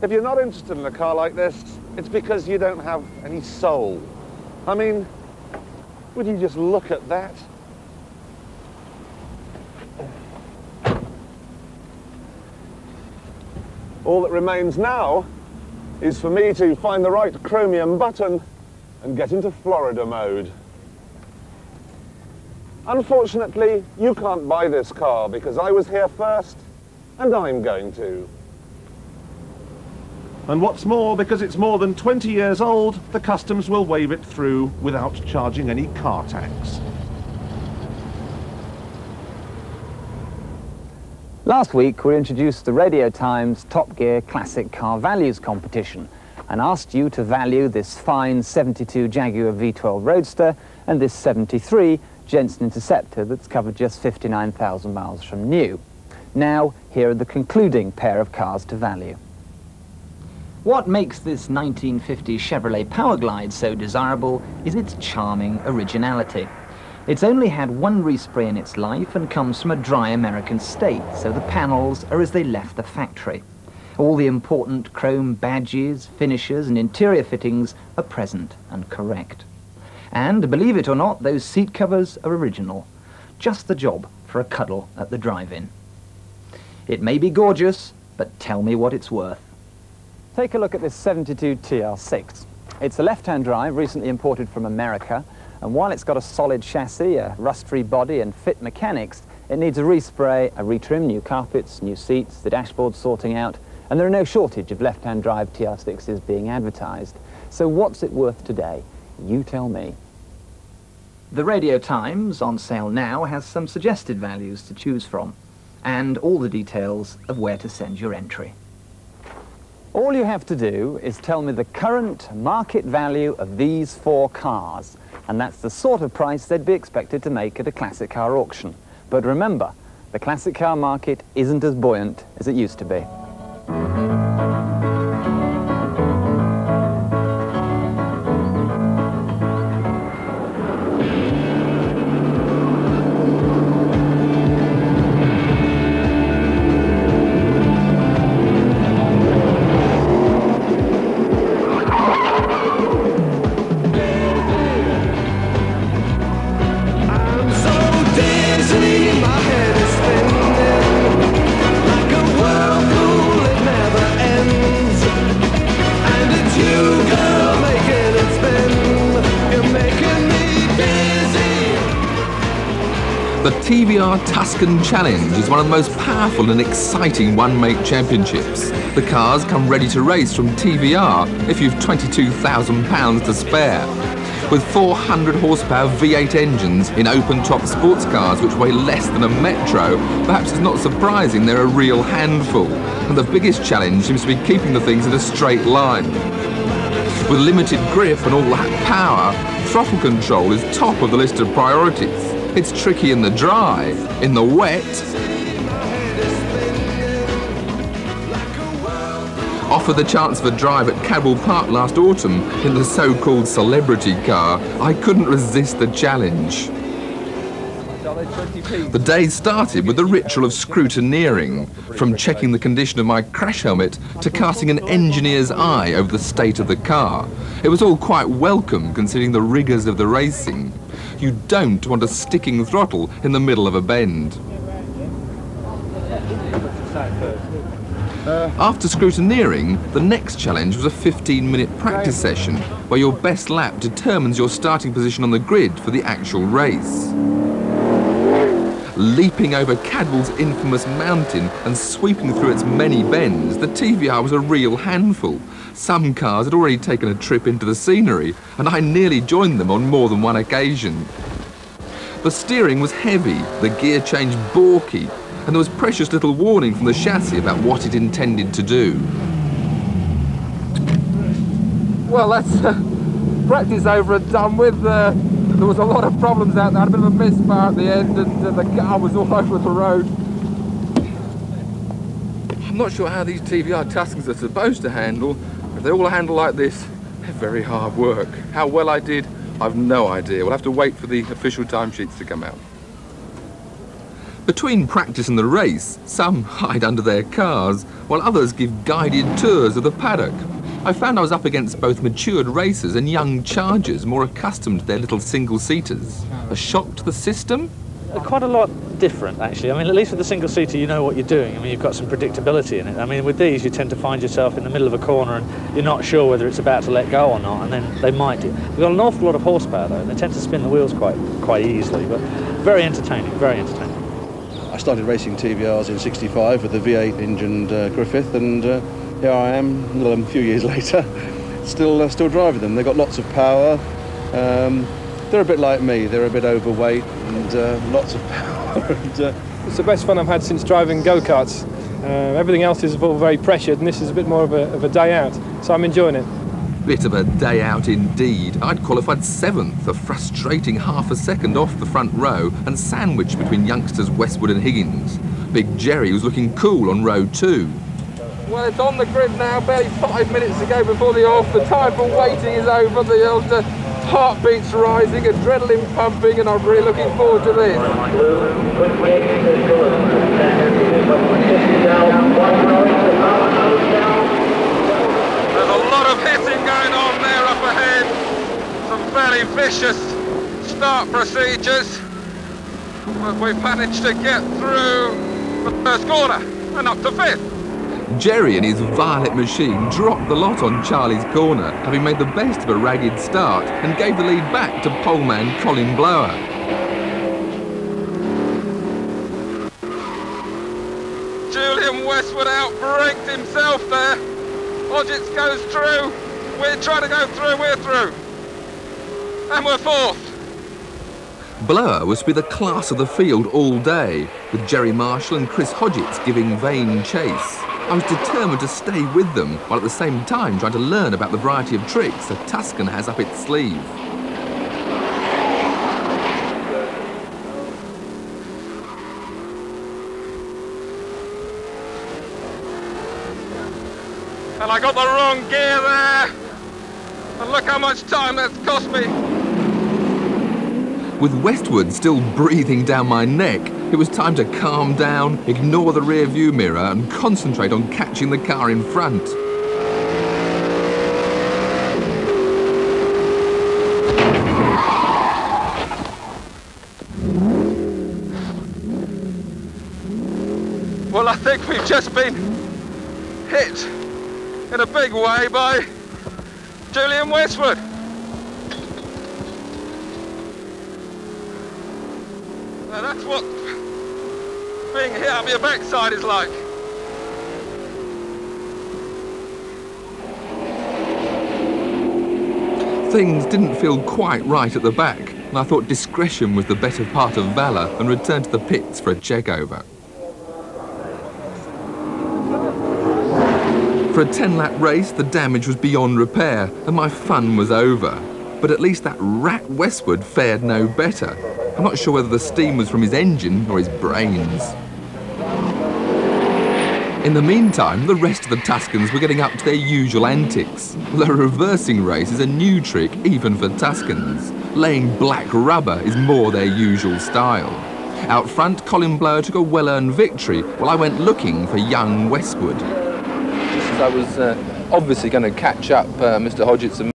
If you're not interested in a car like this, it's because you don't have any soul. I mean, would you just look at that? All that remains now is for me to find the right chromium button and get into Florida mode. Unfortunately, you can't buy this car because I was here first and I'm going to. And what's more, because it's more than 20 years old, the customs will wave it through without charging any car tax. Last week we introduced the Radio Times Top Gear Classic Car Values competition and asked you to value this fine 72 Jaguar V12 Roadster and this 73 Jensen Interceptor that's covered just 59,000 miles from new. Now, here are the concluding pair of cars to value. What makes this 1950 Chevrolet Powerglide so desirable is its charming originality. It's only had one respray in its life and comes from a dry American state, so the panels are as they left the factory. All the important chrome badges, finishes and interior fittings are present and correct. And, believe it or not, those seat covers are original. Just the job for a cuddle at the drive-in. It may be gorgeous, but tell me what it's worth. Take a look at this 72 TR6. It's a left-hand drive recently imported from America, and while it's got a solid chassis, a rust-free body and fit mechanics, it needs a respray, a retrim, new carpets, new seats, the dashboard sorting out, and there are no shortage of left-hand drive TR6s being advertised. So what's it worth today? You tell me. The Radio Times, on sale now, has some suggested values to choose from, and all the details of where to send your entry. All you have to do is tell me the current market value of these four cars, and that's the sort of price they'd be expected to make at a classic car auction. But remember, the classic car market isn't as buoyant as it used to be. The TVR Tuscan Challenge is one of the most powerful and exciting one-make championships. The cars come ready to race from TVR if you've £22,000 to spare. With 400 horsepower V8 engines in open-top sports cars which weigh less than a Metro, perhaps it's not surprising they're a real handful. And the biggest challenge seems to be keeping the things in a straight line. With limited grip and all that power, throttle control is top of the list of priorities. It's tricky in the dry, in the wet. Offered the chance of a drive at Cadwell Park last autumn in the so-called celebrity car, I couldn't resist the challenge. The day started with the ritual of scrutineering, from checking the condition of my crash helmet to casting an engineer's eye over the state of the car. It was all quite welcome considering the rigours of the racing. You don't want a sticking throttle in the middle of a bend. After scrutineering, the next challenge was a 15-minute practice session where your best lap determines your starting position on the grid for the actual race. Leaping over Cadwell's infamous mountain and sweeping through its many bends, the TVR was a real handful. Some cars had already taken a trip into the scenery, and I nearly joined them on more than one occasion. The steering was heavy, the gear change balky, and there was precious little warning from the chassis about what it intended to do. Well, that's practice over and done with. There was a lot of problems out there. I had a bit of a misfire at the end, and the car was all over the road. I'm not sure how these TVR Tuscans are supposed to handle. If they all handle like this, they're very hard work. How well I did, I've no idea. We'll have to wait for the official timesheets to come out. Between practice and the race, some hide under their cars, while others give guided tours of the paddock. I found I was up against both matured racers and young chargers more accustomed to their little single-seaters. A shock to the system? Quite a lot different, actually. I mean, at least with the single-seater, you know what you're doing. I mean, you've got some predictability in it. I mean, with these, you tend to find yourself in the middle of a corner and you're not sure whether it's about to let go or not, and then they might do. We've got an awful lot of horsepower, though, and they tend to spin the wheels quite easily, but very entertaining, very entertaining. I started racing TVRs in '65 with the V8 engined Griffith, and here I am, a few years later, still driving them. They've got lots of power. They're a bit like me. They're a bit overweight and lots of power. It's the best fun I've had since driving go-karts. Everything else is all very pressured, and this is a bit more of a day out, so I'm enjoying it. Bit of a day out indeed. I'd qualified 7th, a frustrating half a second off the front row and sandwiched between youngsters Westwood and Higgins. Big Jerry was looking cool on row 2. Well, it's on the grid now, barely 5 minutes to go before the off. The time for waiting is over. The old heartbeats rising, adrenaline pumping, and I'm really looking forward to this. There's a lot of hitting going on there up ahead. Some fairly vicious start procedures. But we've managed to get through the first corner and up to 5th. Jerry and his violet machine dropped the lot on Charlie's corner, having made the best of a ragged start, and gave the lead back to poleman Colin Blower. Julian Westwood outbraked himself there. Hodgetts goes through. We're trying to go through, we're through. And we're 4th. Blower was to be the class of the field all day, with Jerry Marshall and Chris Hodgetts giving vain chase. I was determined to stay with them, while at the same time trying to learn about the variety of tricks a Tuscan has up its sleeve. And I got the wrong gear there. And look how much time that's cost me. With Westwood still breathing down my neck, it was time to calm down, ignore the rear view mirror and concentrate on catching the car in front. Well, I think we've just been hit in a big way by Julian Westwood. Now that's what being hit up your backside is like. Things didn't feel quite right at the back, and I thought discretion was the better part of valour and returned to the pits for a check-over. For a 10-lap race, the damage was beyond repair, and my fun was over. But at least that rat Westwood fared no better. I'm not sure whether the steam was from his engine or his brains. In the meantime, the rest of the Tuscans were getting up to their usual antics. The reversing race is a new trick even for Tuscans. Laying black rubber is more their usual style. Out front, Colin Blower took a well-earned victory, while I went looking for young Westwood. I was obviously going to catch up Mr. Hodgetts and